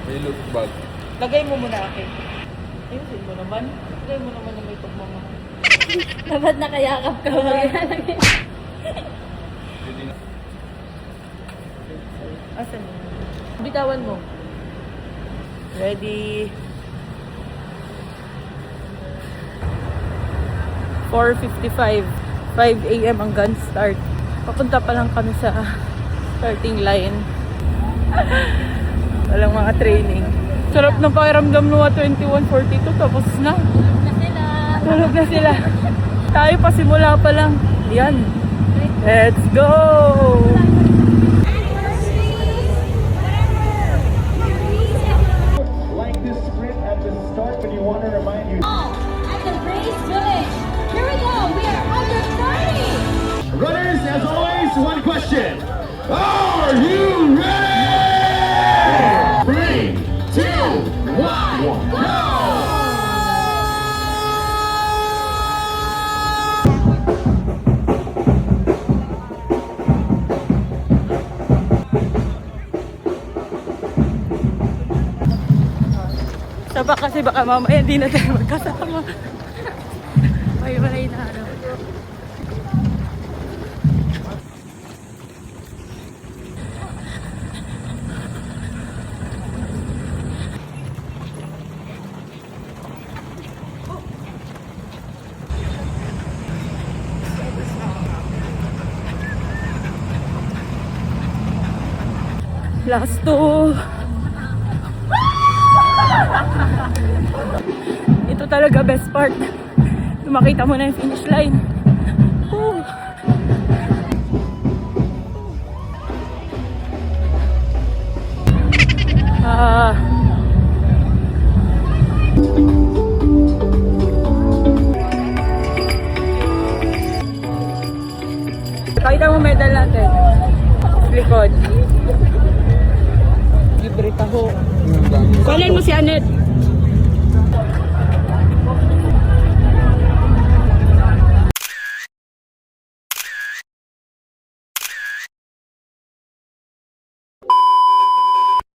May look bag. Lagay mo muna akin. Ayusin mo naman. Lagay mo naman na may pagmamahal. Dapat nakayakap ka mag-ilalagay. Asan mo? Bitawan mo. Ready? 4:55. 5 AM ang gun start. Papunta pa lang kami sa starting line. Walang mga training. Sarap ng pakiramdam ng 21:42. Tapos na. Tulog na sila. Tulog na sila. Tayo pa simula pa lang. Yan. Let's go! Like this sprint at the start when you want to remind you. At the race village. Here we go. We are under 30. Runners, as always, one question. Are you ready? 3, 2, 1, go! Saba kasi baka mamaya hindi na tayo magkasama. May walay na araw. Last two. Ito talaga best part. Makita mo na yung finish line. Woo. Pakita mo medal natin. Likod. Libre taho. Kunin mo si Anet.